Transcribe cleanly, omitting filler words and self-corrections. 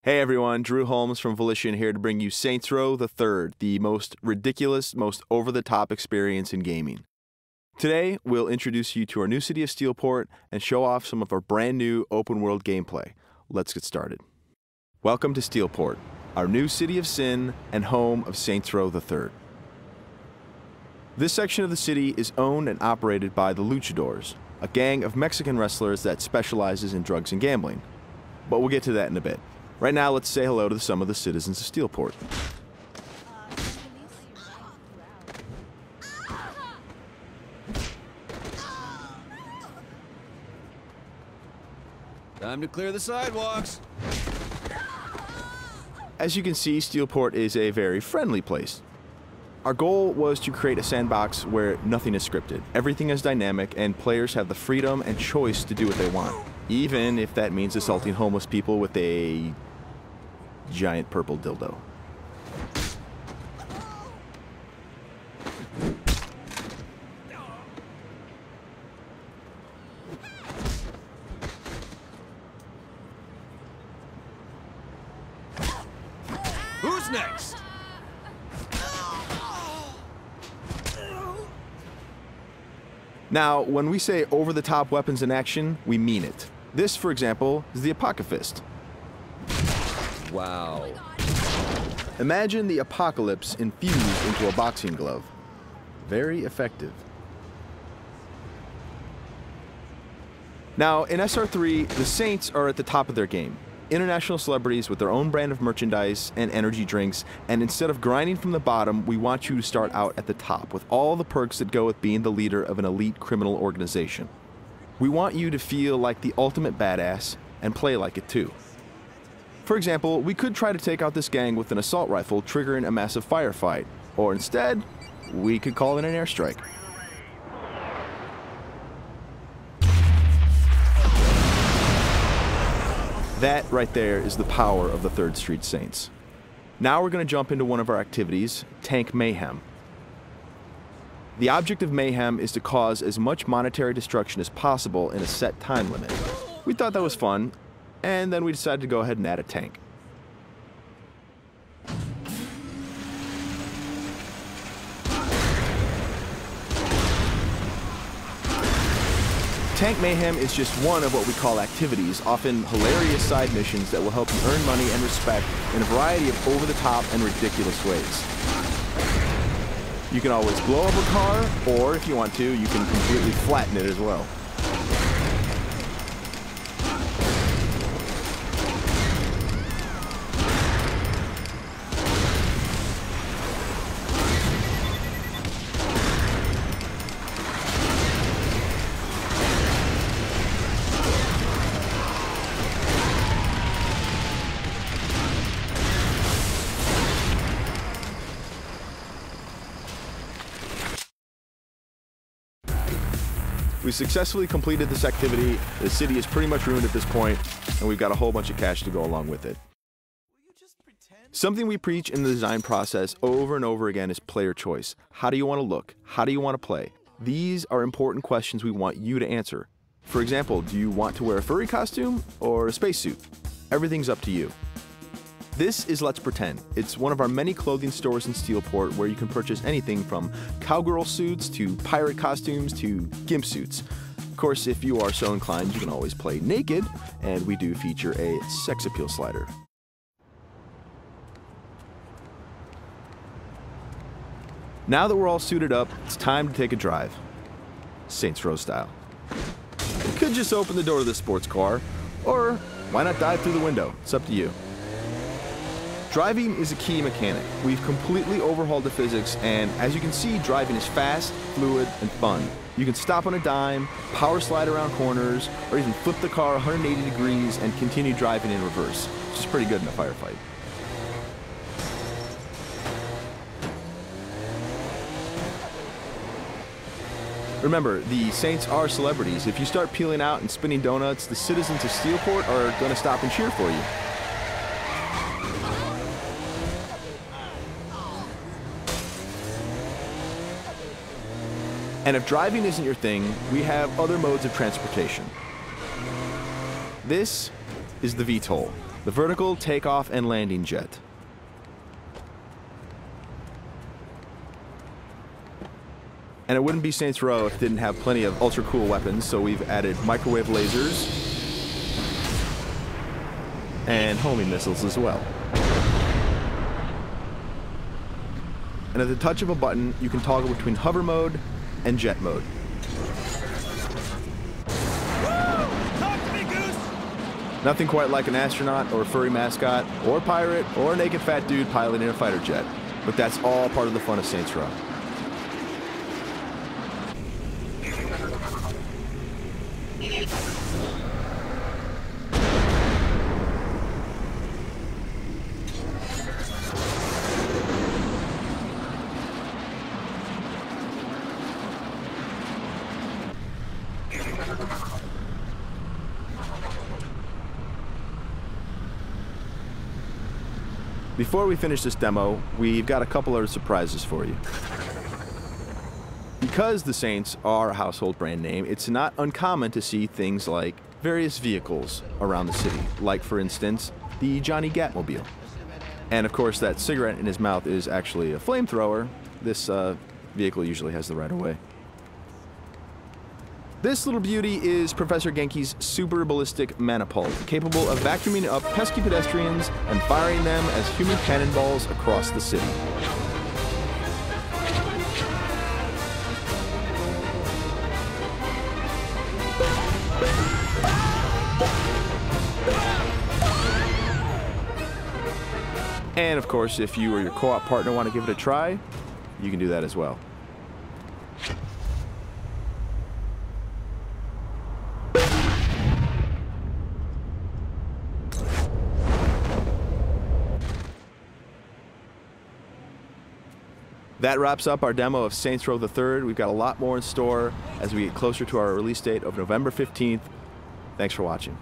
Hey everyone, Drew Holmes from Volition here to bring you Saints Row the Third, the most ridiculous, most over-the-top experience in gaming. Today, we'll introduce you to our new city of Steelport and show off some of our brand new open-world gameplay. Let's get started. Welcome to Steelport, our new city of sin and home of Saints Row the Third. This section of the city is owned and operated by the Luchadors, a gang of Mexican wrestlers that specializes in drugs and gambling. But we'll get to that in a bit. Right now, let's say hello to some of the citizens of Steelport. Time to clear the sidewalks. As you can see, Steelport is a very friendly place. Our goal was to create a sandbox where nothing is scripted. Everything is dynamic, and players have the freedom and choice to do what they want, even if that means assaulting homeless people with a giant purple dildo. Who's next? Now, when we say over-the-top weapons in action, we mean it. This, for example, is the Apocalypse. Wow. Imagine the apocalypse infused into a boxing glove. Very effective. Now, in SR3, the Saints are at the top of their game. International celebrities with their own brand of merchandise and energy drinks, and instead of grinding from the bottom, we want you to start out at the top with all the perks that go with being the leader of an elite criminal organization. We want you to feel like the ultimate badass and play like it too. For example, we could try to take out this gang with an assault rifle, triggering a massive firefight, or instead, we could call it an airstrike. That right there is the power of the 3rd Street Saints. Now we're going to jump into one of our activities, Tank Mayhem. The object of Mayhem is to cause as much monetary destruction as possible in a set time limit. We thought that was fun, and then we decided to go ahead and add a tank. Tank Mayhem is just one of what we call activities, often hilarious side missions that will help you earn money and respect in a variety of over-the-top and ridiculous ways. You can always blow up a car, or if you want to, you can completely flatten it as well. We successfully completed this activity. The city is pretty much ruined at this point, and we've got a whole bunch of cash to go along with it. Something we preach in the design process over and over again is player choice. How do you want to look? How do you want to play? These are important questions we want you to answer. For example, do you want to wear a furry costume or a spacesuit? Everything's up to you. This is Let's Pretend. It's one of our many clothing stores in Steelport where you can purchase anything from cowgirl suits to pirate costumes to gimp suits. Of course, if you are so inclined, you can always play naked, and we do feature a sex appeal slider. Now that we're all suited up, it's time to take a drive. Saints Row style. You could just open the door to the sports car, or why not dive through the window? It's up to you. Driving is a key mechanic. We've completely overhauled the physics, and as you can see, driving is fast, fluid, and fun. You can stop on a dime, power slide around corners, or even flip the car 180 degrees and continue driving in reverse, which is pretty good in a firefight. Remember, the Saints are celebrities. If you start peeling out and spinning donuts, the citizens of Steelport are going to stop and cheer for you. And if driving isn't your thing, we have other modes of transportation. This is the VTOL. the vertical takeoff and landing jet. And it wouldn't be Saints Row if it didn't have plenty of ultra cool weapons, so we've added microwave lasers and homing missiles as well. And at the touch of a button, you can toggle between hover mode and jet mode. Talk to me, Goose! Nothing quite like an astronaut or a furry mascot or pirate or a naked fat dude piloting a fighter jet, but that's all part of the fun of Saints Row. Before we finish this demo, we've got a couple of surprises for you. Because the Saints are a household brand name, it's not uncommon to see things like various vehicles around the city, like for instance, the Johnny Gatmobile. And of course, that cigarette in his mouth is actually a flamethrower. This vehicle usually has the right of way. This little beauty is Professor Genki's super ballistic manipult, capable of vacuuming up pesky pedestrians and firing them as human cannonballs across the city. And of course, if you or your co-op partner want to give it a try, you can do that as well. That wraps up our demo of Saints Row the Third. We've got a lot more in store as we get closer to our release date of November 15th. Thanks for watching.